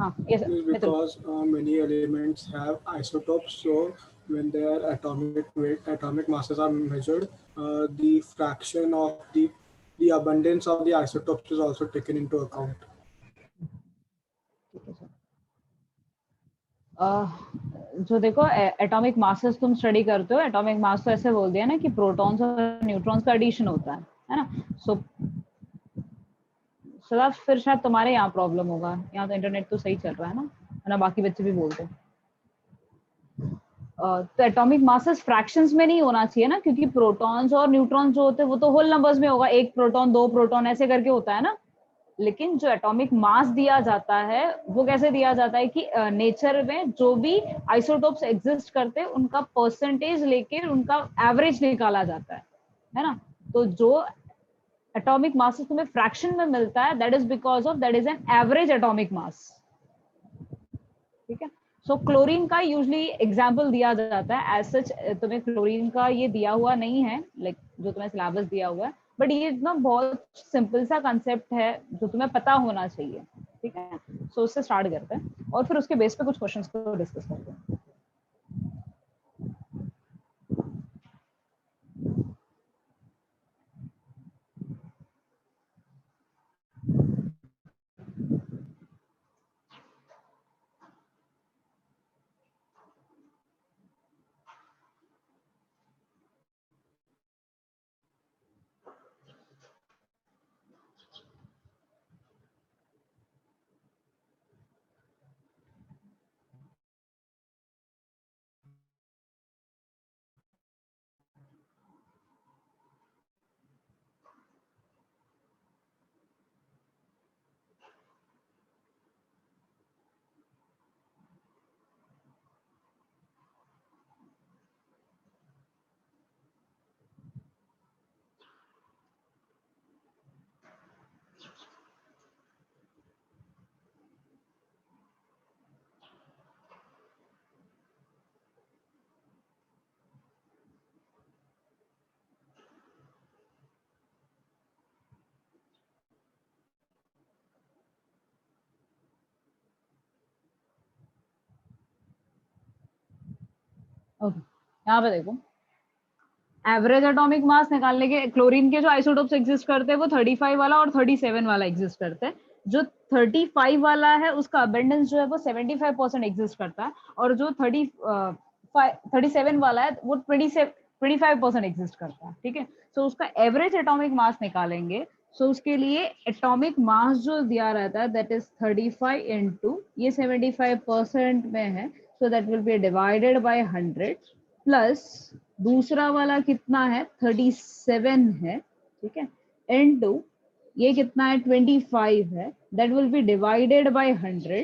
हाँ ये It is because many elements have isotopes, so when their atomic weight, atomic masses are measured, the fraction of the abundance of the isotopes is also taken into account. जो देखो atomic masses तुम study करते हो, atomic mass तो ऐसे बोल दिया ना कि प्रोटॉन्स और न्यूट्रॉन्स का एडिशन होता है ना। सो सदा फिर शायद तुम्हारे यहाँ प्रॉब्लम होगा, यहाँ तो इंटरनेट तो सही चल रहा है ना बाकी बच्चे भी बोलते हैं। तो एटॉमिक मासेस फ्रैक्शंस में नहीं होना चाहिए ना, क्योंकि प्रोटॉन्स और न्यूट्रॉन्स जो होते हैं वो तो होल नंबर्स में होगा, 1 प्रोटॉन 2 प्रोटॉन ऐसे करके होता है ना। लेकिन जो एटॉमिक मास दिया जाता है वो कैसे दिया जाता है कि नेचर में जो भी आइसोटोप्स एग्जिस्ट करते हैं उनका परसेंटेज लेके उनका एवरेज निकाला जाता है ना। तो जो एटॉमिक मास तुम्हें फ्रैक्शन में मिलता है, that is because of that is an average atomic mass. ठीक है। सो क्लोरीन का यूजली एग्जाम्पल दिया जाता है, एज सच तुम्हें क्लोरीन का ये दिया हुआ नहीं है, लाइक जो तुम्हें सिलेबस दिया हुआ है, बट ये ना बहुत सिंपल सा कंसेप्ट है जो तुम्हें पता होना चाहिए। ठीक है। सो उससे स्टार्ट करते हैं और फिर उसके बेस पे कुछ क्वेश्चंस को डिस्कस करते हैं। ओके, यहाँ पे देखो एवरेज एटॉमिक मास निकालने के क्लोरीन के जो आइसोटोप्स एग्जिस्ट करते हैं वो 35 वाला और 37 वाला एग्जिस्ट करते हैं। जो 35 वाला है उसका अबेंडेंस जो है वो 75% एग्जिस्ट करता है, और जो 37 वाला है वो 25% एग्जिस्ट करता है। ठीक है। सो उसका एवरेज एटॉमिक मास निकालेंगे। सो उसके लिए एटॉमिक मास जो दिया रहता है दैट इज 35 इंटू ये 75% में है, so that will be divided by 100 plus दूसरा वाला कितना है 37 है। ठीक है। इनटू ये कितना है 25 है, that will be divided by 100।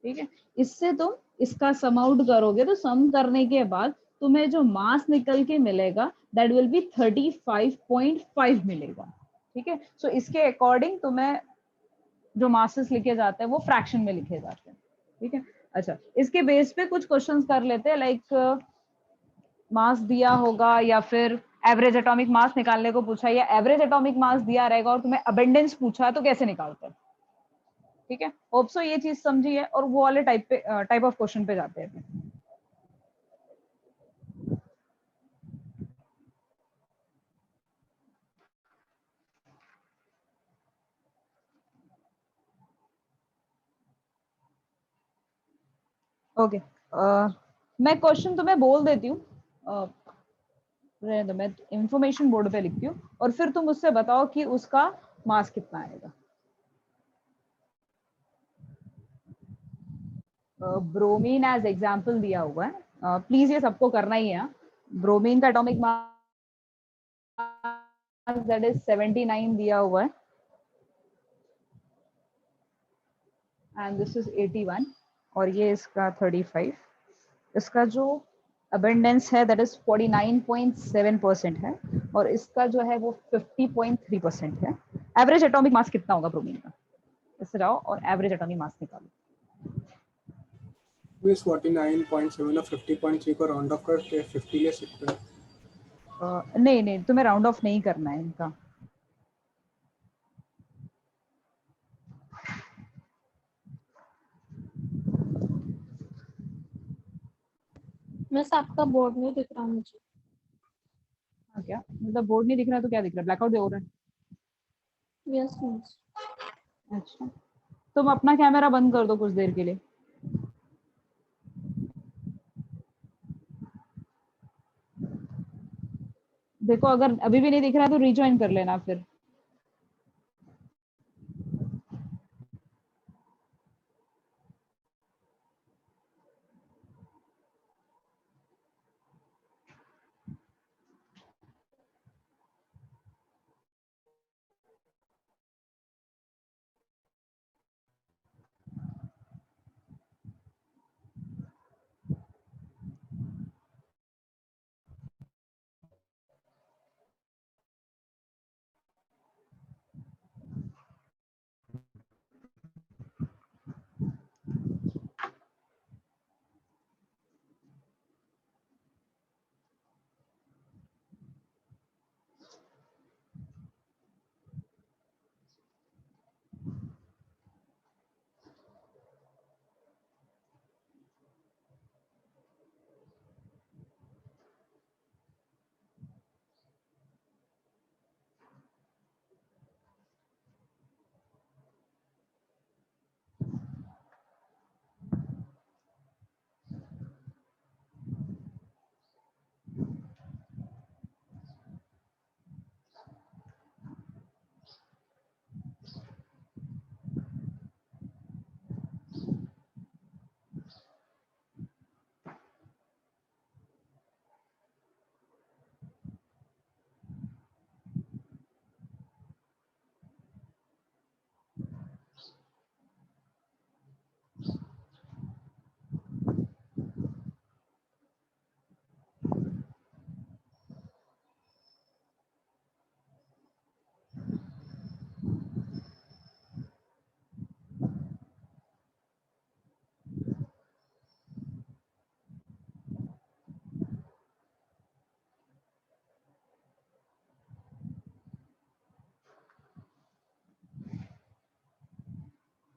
ठीक है। इससे तुम इसका सम आउट करोगे तो सम करने के बाद तुम्हें जो मास निकल के मिलेगा दैट विल बी 35.5 मिलेगा। ठीक है। सो इसके अकॉर्डिंग तुम्हें जो मासेस लिखे जाते हैं वो फ्रैक्शन में लिखे जाते हैं। ठीक है। अच्छा, इसके बेस पे कुछ क्वेश्चंस कर लेते हैं, लाइक मास दिया होगा या फिर एवरेज एटॉमिक मास निकालने को पूछा, या एवरेज एटॉमिक मास दिया रहेगा और तुम्हें अबेंडेंस पूछा है तो कैसे निकालते हैं। ठीक है। होप सो ये चीज समझी है, और वो वाले टाइप ऑफ क्वेश्चन पे जाते हैं। ओके, मैं क्वेश्चन तुम्हें बोल देती हूँ, मैं इंफॉर्मेशन बोर्ड पे लिखती हूँ और फिर तुम उससे बताओ कि उसका मास कितना आएगा। ब्रोमीन एज एग्जाम्पल दिया हुआ है, प्लीज ये सबको करना ही है। ब्रोमीन का एटॉमिक मास दैट इज 79 दिया हुआ है, एंड दिस इज 81 और ये इसका 35। इसका जो अबेंडेंस है दैट इज 49.7% है, और इसका जो है वो 50.3% है। एवरेज एटॉमिक मास कितना होगा ब्रोमीन का, इससे जाओ और एवरेज एटॉमिक मास निकालो। 49.7 और 50.3 को राउंड ऑफ करके 50 ले सकते हैं। नहीं, तुम्हें राउंड ऑफ नहीं करना है इनका। मिस आपका बोर्ड नहीं दिख रहा मुझे। हाँ, क्या मतलब बोर्ड नहीं दिख रहा तो क्या दिख रहा है? ब्लैकआउट हो रहा यस मिस। है? अच्छा, तुम अपना कैमरा बंद कर दो कुछ देर के लिए। देखो अगर अभी भी नहीं दिख रहा तो रिजॉइन कर लेना फिर।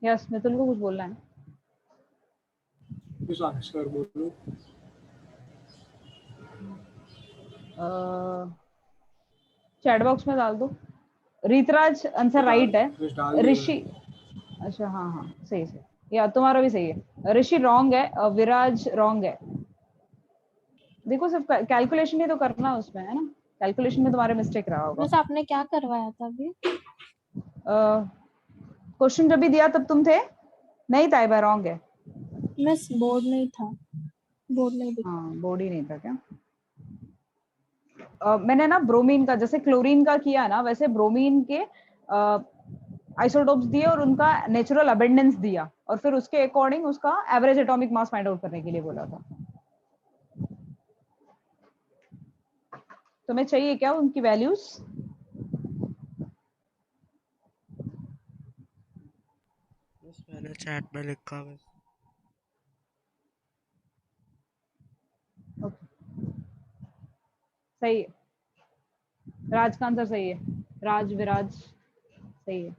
यस, मितुल को कुछ बोलना है? प्लीज आंसर बोलो। चैट बॉक्स में डाल दो। रीतराज आंसर राइट है। डाल दिया ऋषि, अच्छा हाँ हाँ सही सही, या तुम्हारा भी सही है। ऋषि रॉन्ग है, विराज रॉन्ग है। देखो सिर्फ कैलकुलेशन ही तो करना उसमें है ना, कैलकुलेशन में तुम्हारे मिस्टेक रहा होगा। मिस आपने क्या करवाया था अभी? क्वेश्चन जब भी दिया तब तुम थे नहीं? ताइबा रॉन्ग है। मिस बोर्ड नहीं था, बोर्ड नहीं दिख। हाँ बोर्ड ही नहीं था क्या? मैंने ना ब्रोमीन का, जैसे क्लोरीन का किया ना, वैसे ब्रोमीन के आइसोटोप्स दिए और उनका नेचुरल अबेंडेंस दिया, और फिर उसके अकॉर्डिंग उसका average atomic mass find out करने के लिए बोला था। तुम्हें चाहिए क्या उनकी वैल्यूज? बस मैंने चैट में लिखा बस। ओके, सही है। राज का आंसर सही है। राज विराज सही है।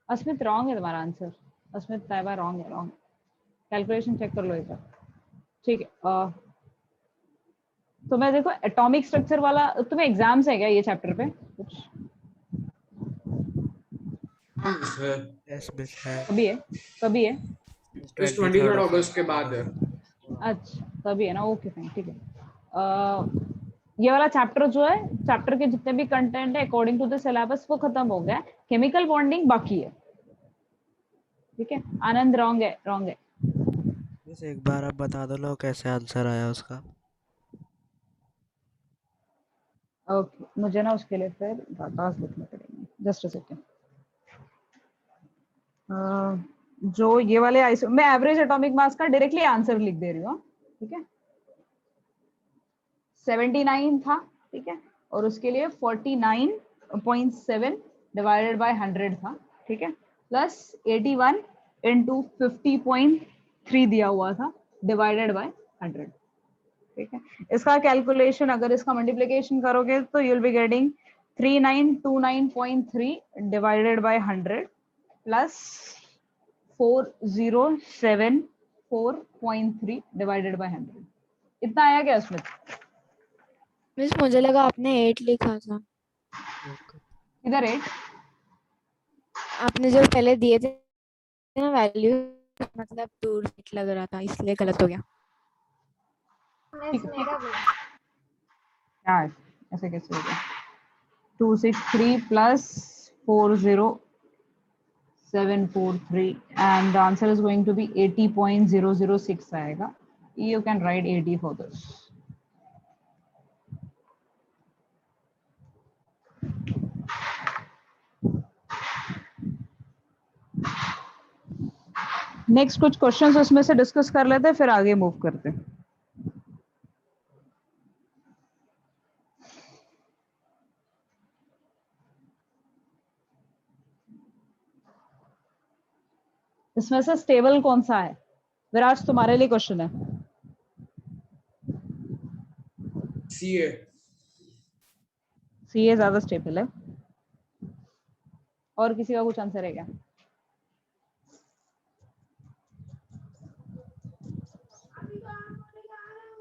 अस्मित रॉन्ग है तुम्हारा आंसर। अस्मित ताइबा रॉन्ग है, रॉन्ग। कैलकुलेशन चेक कर लो एक बार। ठीक है, तो मैं देखो एटॉमिक स्ट्रक्चर वाला, तुम्हें एग्जाम्स है क्या ये चैप्टर पे कुछ? यस मिस है। कभी है? कभी है? इस 23 अगस्त के बाद है। अच्छा तभी है ना, ओके फाइन, ठीक है। ये वाला चैप्टर जो है, चैप्टर के जितने भी कंटेंट है अकॉर्डिंग टू द सिलेबस वो खत्म हो गया है। केमिकल बॉन्डिंग बाकी है, ठीक है। आनंद रॉन्ग है, रॉन्ग है। बस एक बार आप बता दो लो कैसे आंसर आया उसका। ओके, मुझे ना उसके लिए फिर डाटास लिखने पड़ेंगे, जस्ट अ सेकेंड। जो ये वाले आइसो, मैं एवरेज एटॉमिक मास का डायरेक्टली आंसर लिख दे रही हूँ, ठीक है। 79 था, ठीक है, और उसके लिए 49.7 डिवाइडेड बाय 100 था, ठीक है, प्लस 81 इंटू 50.3 दिया हुआ था डिवाइडेड बाय 100, ठीक है। इसका कैलकुलेशन अगर इसका मल्टीप्लिकेशन करोगे तो you will be getting 3929.3 divided by 100 plus 407 4.3 divided by 100। इतना आया क्या उसमें? मिस मुझे लगा आपने 8 लिखा था। इधर 8। आपने जो पहले दिए थे ना वैल्यू, मतलब दूर लग रहा था इसलिए गलत हो गया। क्या है? ऐसे कैसे हो गया? 263 plus 40743 and the answer is going to be 80.006 आएगा. You can write 80 for this. Next कुछ क्वेश्चंस उसमें से डिस्कस कर लेते हैं, फिर आगे मूव करते हैं. इसमें से स्टेबल कौन सा है? विराज तुम्हारे लिए क्वेश्चन है. CA। सीए ज्यादा स्टेबल है. और किसी का कुछ आंसर है क्या?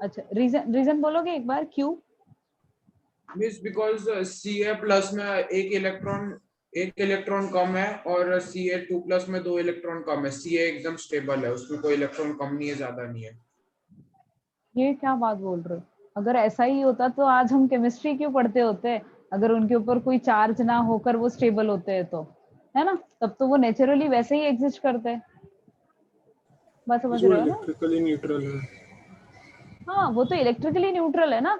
अच्छा, रीजन बोलोगे एक बार क्यों? मींस बिकॉज CA प्लस में एक इलेक्ट्रॉन कम है और CA2 प्लस में 2 इलेक्ट्रॉन कम है। CA एकदम स्टेबल है, उसमें कोई इलेक्ट्रॉन कम नहीं है, ज्यादा नहीं है। ये क्या बात बोल रहे हो? अगर ऐसा ही होता तो आज हम केमिस्ट्री क्यों पढ़ते होते? अगर उनके ऊपर कोई चार्ज ना होकर वो स्टेबल होते हैं तो, है ना? तब तो वो नेचुरली वैसे ही एग्जिस्ट करते हैं. बात समझ वो रहे हो ना? इलेक्ट्रिकली न्यूट्रल है। हाँ, वो तो इलेक्ट्रिकली न्यूट्रल है ना.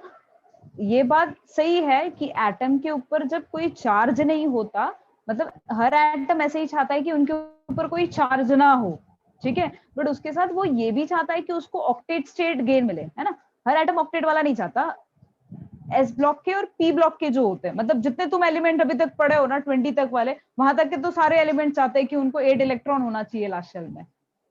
ये बात सही है कि एटम के ऊपर जब कोई चार्ज नहीं होता, मतलब हर एटम ऐसे ही चाहता है कि उनके ऊपर कोई चार्ज ना हो, ठीक है, बट उसके साथ वो ये भी चाहता है कि उसको ऑक्टेट स्टेट गेन मिले, है ना. हर एटम ऑक्टेट वाला नहीं चाहता. एस ब्लॉक के और पी ब्लॉक के जो होते हैं, मतलब जितने तुम एलिमेंट अभी तक पढ़े हो ना 20 तक वाले, वहां तक के तो सारे एलिमेंट चाहते हैं कि उनको 8 इलेक्ट्रॉन होना चाहिए लास्ट शेल में,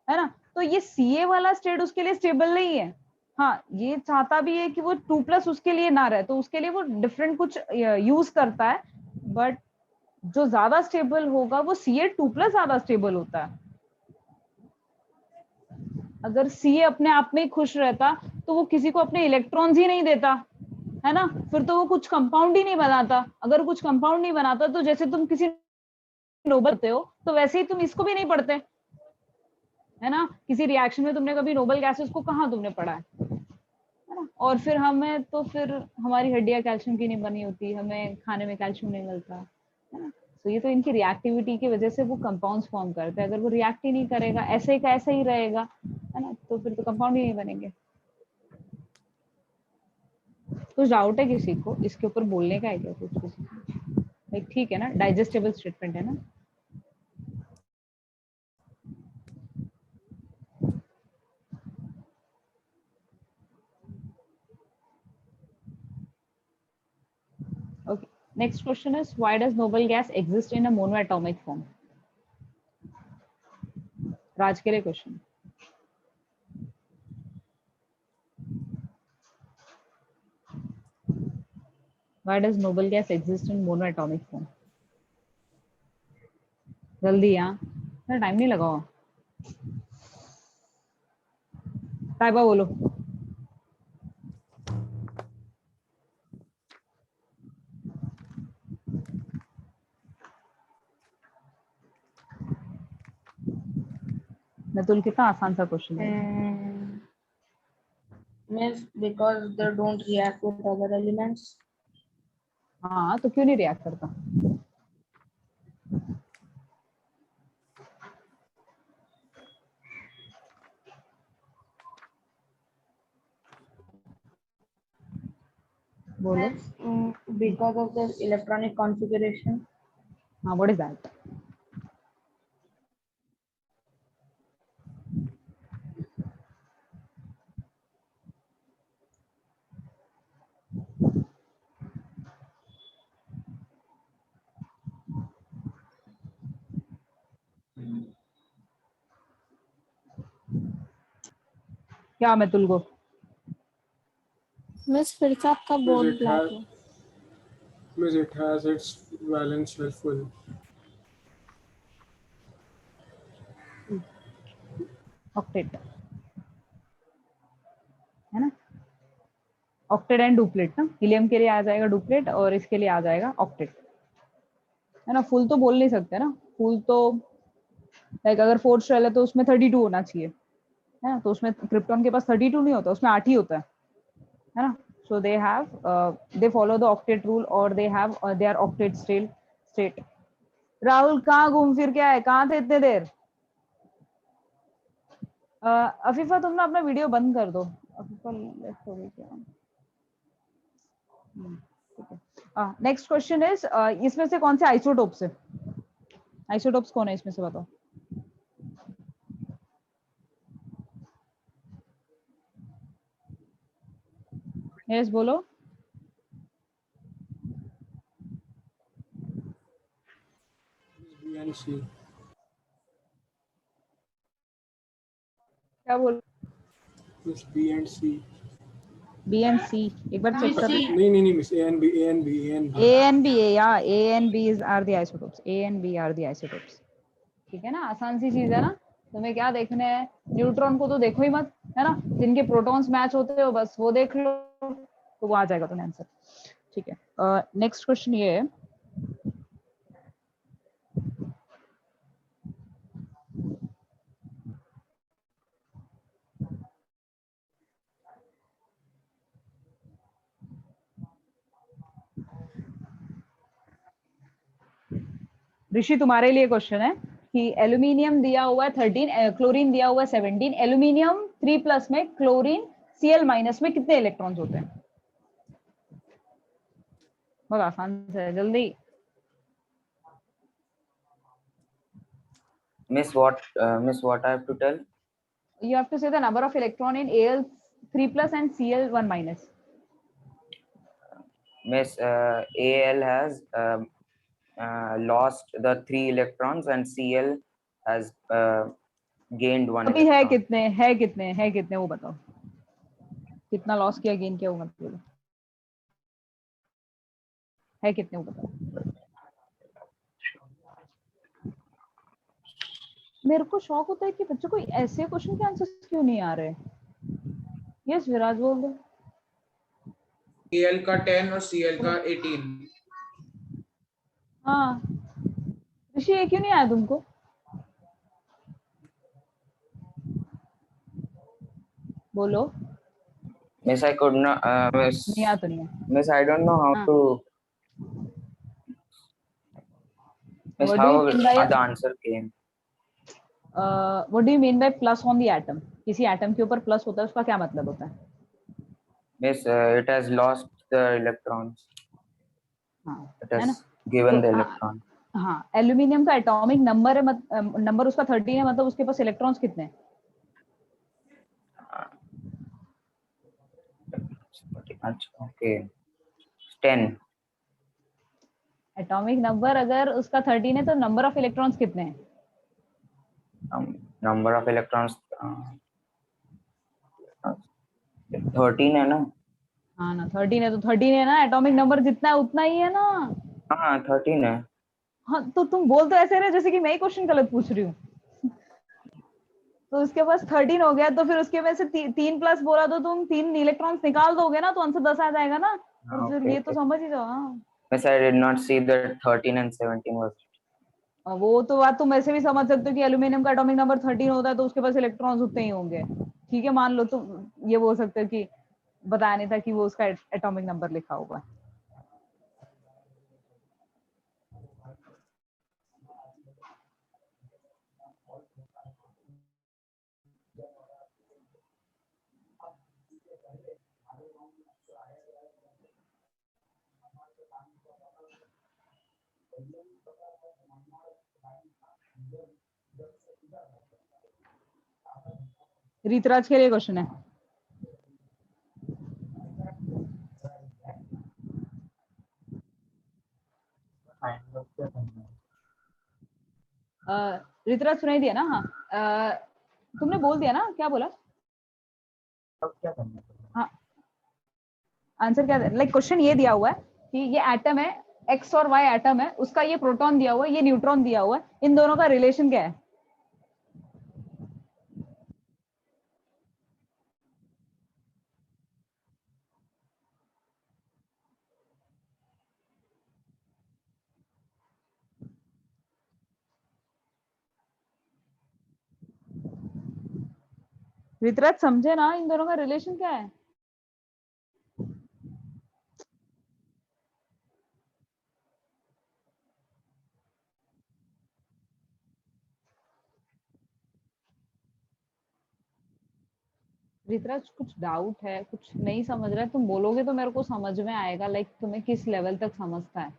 है ना. तो ये सीए वाला स्टेट उसके लिए स्टेबल नहीं है. हाँ, ये चाहता भी है कि वो 2+ उसके लिए ना रहे, तो उसके लिए वो डिफरेंट कुछ यूज करता है, बट जो ज्यादा स्टेबल होगा वो CA2+ ज्यादा स्टेबल होता है. अगर सीए अपने आप में ही खुश रहता तो वो किसी को अपने इलेक्ट्रॉन्स ही नहीं देता, है ना. फिर तो वो कुछ कंपाउंड ही नहीं बनाता. अगर कुछ कंपाउंड नहीं बनाता तो जैसे तुम किसी नोबल पढ़ते हो तो वैसे ही तुम इसको भी नहीं पढ़ते, है ना. किसी रिएक्शन में तुमने कभी नोबल गैसेस को कहाँ तुमने पढ़ा है ना. और फिर हमें तो फिर हमारी हड्डियां कैल्शियम की नहीं बनी होती, हमें खाने में कैल्शियम नहीं मिलता, है ना. तो ये तो इनकी रिएक्टिविटी की वजह से वो कंपाउंड्स फॉर्म करते हैं. अगर वो रिएक्ट ही नहीं करेगा, ऐसे का ऐसे ही रहेगा, है ना, तो फिर तो कंपाउंड ही नहीं बनेंगे. कुछ डाउट है किसी को इसके ऊपर बोलने का है क्या कुछ किसी को? लाइक ठीक है ना, डाइजेस्टेबल स्टेटमेंट है ना. Okay. Next question is, why does noble gas exist in a monoatomic form? राज के लिए question. Why does noble gas exist in monoatomic form? जल्दी यहाँ, टाइम नहीं लगाओ. ताइबा बोलो. नतुल, कितना आसान सा क्वेश्चन है. Means because they don't react with other elements. हाँ, तो क्यों नहीं रिएक्ट करता? बोलो. Because of the electronic configuration. हाँ, व्हाट इज दैट? क्या मैं तुल को? मिस फिर से आपका Means board it black has है. means it has its valence shell full. Octet. है ना, ऑक्टेट एंड डुप्लेट ना, हीलियम के लिए आ जाएगा डुप्लेट और इसके लिए आ जाएगा ऑक्टेट, है ना। फुल तो बोल नहीं सकते ना, फुल तो लाइक अगर 4th शेल है तो उसमें 32 होना चाहिए, है ना, तो उसमें क्रिप्टॉन के पास 32 नहीं होता, उसमें 8 ही होता है ना। So they have they follow the octet rule और they have they are octet state. Rahul कहाँ घूम फिर के आए, कहाँ थे इतने देर? अफीफा तुम ना अपना वीडियो बंद कर दो। अफीफा लेफ्ट हो गई क्या? नेक्स्ट क्वेश्चन इज, इसमें से कौन से आइसोटोप्स है? आइसोटोप्स कौन है इसमें से बताओ। यस बोलो। B and C. क्या बोल? Miss B and C. B and C, एक बार चेक कर। नहीं Miss A and B, A and B, A and B. A and B, yeah, A and B are the isotopes. A and B are the isotopes. ठीक है ना, आसान सी चीज है ना। तुम्हें क्या देखने हैं, न्यूट्रॉन को तो देखो ही मत, है ना, जिनके प्रोटॉन्स मैच होते हो बस वो देख लो, तो वो आ जाएगा तुम्हें आंसर। ठीक है, नेक्स्ट क्वेश्चन ये है, ऋषि तुम्हारे लिए क्वेश्चन है कि एल्यूमिनियम दिया हुआ है 13, क्लोरीन दिया हुआ है 17, एल्यूमिनियम 3+ में क्लोरीन Cl- में कितने इलेक्ट्रॉन्स होते हैं? बहुत आसान से, जल्दी। Miss, what I have to tell? You have to say the number of electron in Al3+ and Cl1-. Miss, Al has lost the 3 electrons and Cl has gained 1 अभी है electron. कितने वो बताओ, कितना लॉस किया गेन किया वो मत बोलो, है कितने वो बताओ। मेरे को शौक होता है कि बच्चों को ऐसे क्वेश्चन के आंसर्स क्यों नहीं आ रहे। यस विराज बोल दो। Al का 10 और Cl का 18। हाँ ऋषि, ये क्यों नहीं आया तुमको? बोलो। Miss, I could not. नहीं आया तो नहीं है। Miss, I don't know how हाँ. to. Miss, What do how you mean by the answer came? what do you mean by plus on the atom? किसी एटम के ऊपर प्लस होता है उसका क्या मतलब होता है? Miss, it has lost the electrons. हाँ, It है ना, has given the तो electron. हाँ, एल्यूमिनियम का एटॉमिक नंबर है, नंबर उसका 13 है, मतलब उसके पास इलेक्ट्रॉन्स कितने हैं? Okay, 10. एटॉमिक नंबर अगर उसका 13 है तो नंबर ऑफ इलेक्ट्रॉन्स कितने हैं? Number of electrons 13 है ना? हाँ ना, 13 है तो 13 है ना, एटॉमिक नंबर जितना है उतना ही है ना। हाँ 13 है। हाँ तो तुम बोल तो ऐसे रहे जैसे कि मैं ही क्वेश्चन गलत पूछ रही हूँ। तो उसके पास 13 हो गया, तो फिर उसके में से 3+ बोला तो तुम 3 इलेक्ट्रॉन्स निकाल दोगे ना, तो आंसर 10 आ जाएगा ना। और फिर ये तो समझ ही जाओ। हाँ Miss, I did not see that 13 and 17 was. वो तो बात तुम ऐसे भी समझ सकते हो कि एल्यूमिनियम का एटॉमिक नंबर 13 होता है तो उसके पास इलेक्ट्रॉन्स उतने ही होंगे। ठीक है, मान लो तुम ये बोल सकते हो कि बताया नहीं था कि वो उसका एटॉमिक नंबर लिखा होगा। रीतराज के लिए क्वेश्चन है। ऋतुराज सुनाई दिया ना? हाँ, तुमने बोल दिया ना, क्या बोला? हाँ, आंसर क्या, लाइक क्वेश्चन ये दिया हुआ है कि ये एटम है, एक्स और वाई एटम है, उसका ये प्रोटॉन दिया हुआ है, ये न्यूट्रॉन दिया हुआ है, इन दोनों का रिलेशन क्या है? ऋतुराज समझे ना इन दोनों का रिलेशन क्या है? ऋतुराज कुछ डाउट है, कुछ नहीं समझ रहा है, तुम बोलोगे तो मेरे को समझ में आएगा, लाइक तुम्हें किस लेवल तक समझता है।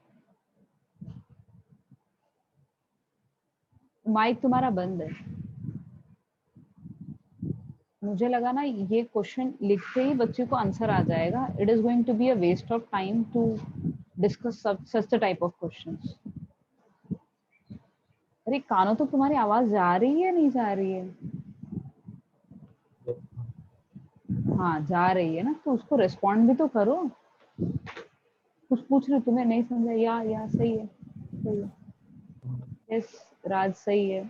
माइक तुम्हारा बंद है। मुझे लगा ना ये क्वेश्चन लिखते ही बच्चे को आंसर आ जाएगा। It is going to be a waste of time to discuss such type of questions. अरे कानों तो तुम्हारी आवाज जा रही है, नहीं जा रही है? हाँ जा रही है ना, तो उसको रिस्पॉन्ड भी तो करो। कुछ पूछ रही, तुम्हें नहीं समझा? या सही है, सही है। यस राज सही है।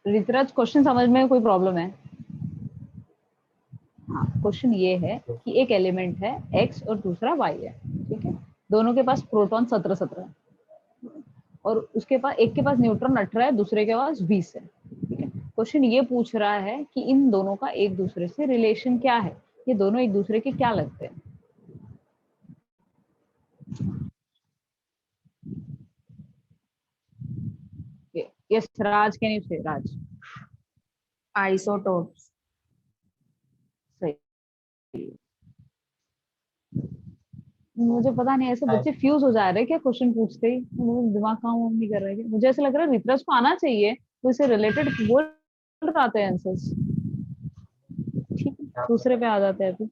ऋतुराज क्वेश्चन समझ में कोई प्रॉब्लम है? हाँ, क्वेश्चन ये है कि एक एलिमेंट है x और दूसरा y है, ठीक है। दोनों के पास प्रोटॉन 17 है और उसके पास एक के पास न्यूट्रॉन 18 है, दूसरे के पास 20 है, ठीक है। क्वेश्चन ये पूछ रहा है कि इन दोनों का एक दूसरे से रिलेशन क्या है, ये दोनों एक दूसरे के क्या लगते हैं? यस राज, कैन यू से? राज Isotopes. सही। मुझे पता नहीं, ऐसे बच्चे फ्यूज हो जा रहे हैं क्या क्वेश्चन पूछते ही? मुझे दिमाग काम नहीं कर रहा है क्या? मुझे ऐसा लग रहा है ऋतुराज को आना चाहिए, वो इससे रिलेटेड बोल रहा था आंसर्स। ठीक है, दूसरे पे आ जाते हैं अभी।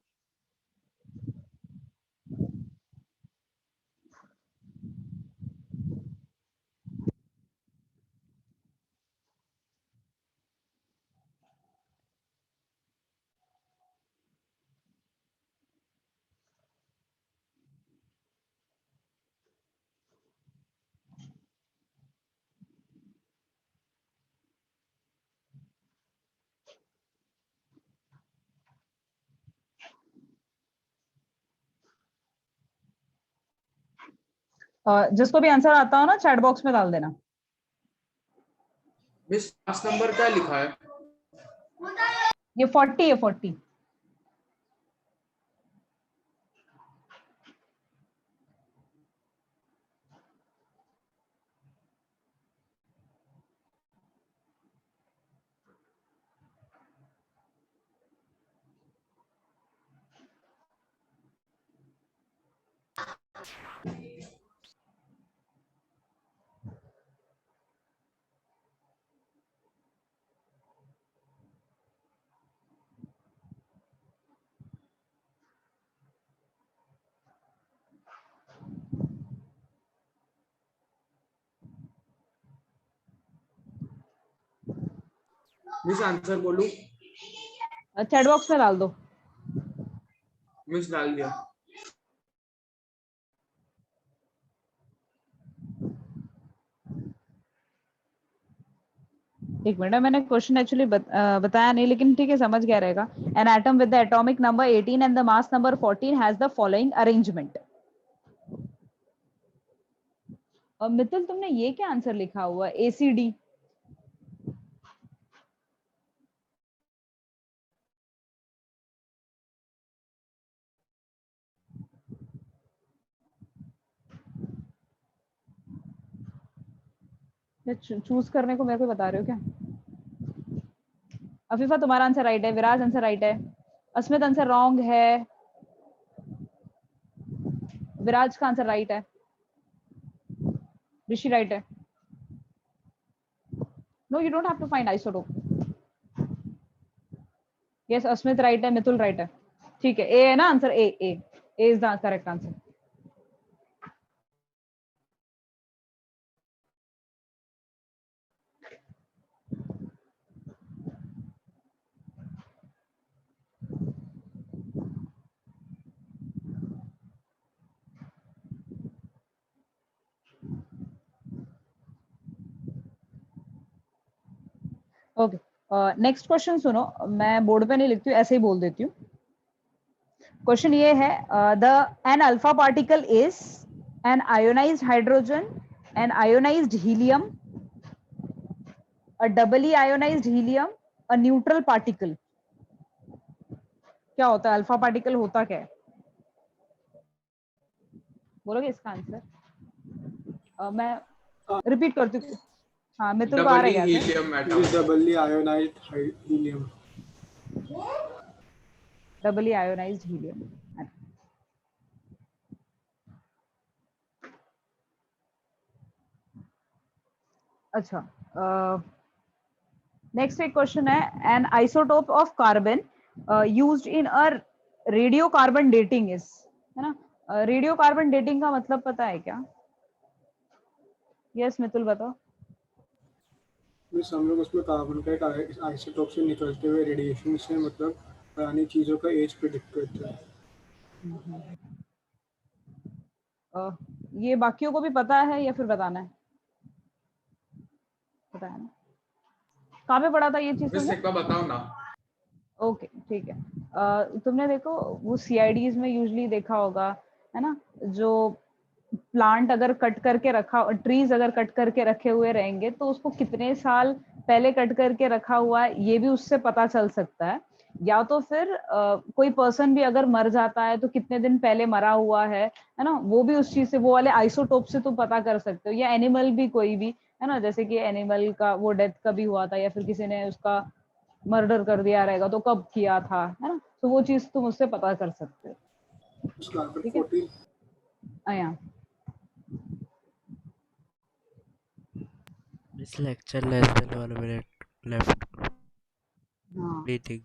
जिसको भी आंसर आता हो ना चैट बॉक्स में डाल देना। मिस क्लास नंबर क्या लिखा है? ये 40 है, 40। मिस आंसर बोलूं? चैट बॉक्स में डाल दो। मिस डाल दिया। एक मिनट, मैंने क्वेश्चन एक्चुअली बताया नहीं, लेकिन ठीक है समझ गया रहेगा। An atom with the atomic number 18 and the mass number 14 has the following arrangement. Mittal तुमने ये क्या आंसर लिखा हुआ? ACD। चूज करने को मेरे को बता रहे हो क्या? अफीफा तुम्हारा आंसर राइट है, विराज आंसर राइट है, अस्मित आंसर रॉन्ग है, विराज का आंसर राइट है, ऋषि राइट है। No you don't have to find isotope. Yes Asmit right है, मितुल राइट है। ठीक है, ए है ना answer? A is the correct answer. Okay, next question सुनो। मैं बोर्ड पे नहीं लिखती हूँ, ऐसे ही बोल देती हूँ। क्वेश्चन ये है, the an alpha particle is an ionized hydrogen, an ionized helium, a doubly ionized helium, a neutral particle. क्या होता है अल्फा पार्टिकल? होता क्या है? बोलोगे इसका आंसर? मैं रिपीट करती हूँ. हाँ मितुल को आ रहा है Doubly क्या sir? helium It atom. is doubly ionized helium. Doubly ionized helium. अच्छा, नेक्स्ट एक क्वेश्चन है, N isotope of carbon used in a radio carbon dating is, है ना? रेडियो कार्बन डेटिंग का मतलब पता है क्या? यस मितुल बताओ. मीन्स हम लोग उसमें कार्बन का एक आइसोटोप से निकलते हुए रेडिएशन से मतलब पुरानी चीज़ों का एज प्रिडिक्ट करता है. ये बाकियों को भी पता है या फिर बताना है? पता है ना? कहाँ पे पढ़ा था ये चीज मिस तुमने? एक बार बताओ ना. ओके ठीक है. तुमने देखो वो सीआईडीज में यूजुअली देखा होगा, है ना, जो प्लांट अगर कट करके रखा, ट्रीज अगर कट करके रखे हुए रहेंगे तो उसको कितने साल पहले कट करके रखा हुआ है ये भी उससे पता चल सकता है. या तो फिर कोई पर्सन भी अगर मर जाता है तो कितने दिन पहले मरा हुआ है ना, वो भी उस चीज से, वो वाले आइसोटोप से तुम पता कर सकते हो. या एनिमल भी कोई भी, है ना, जैसे कि एनिमल का वो डेथ कभी हुआ था या फिर किसी ने उसका मर्डर कर दिया रहेगा तो कब किया था, है ना, तो वो चीज तुम उससे पता कर सकते हो. कार्बन ठीक है. 14. आया. This lecture less than 1 minute left. हाँ Meeting.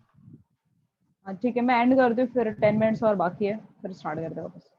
हाँ, ठीक है, मैं एंड करती हूँ फिर 10 मिनट्स और बाकी है, फिर स्टार्ट करते हैं वापस.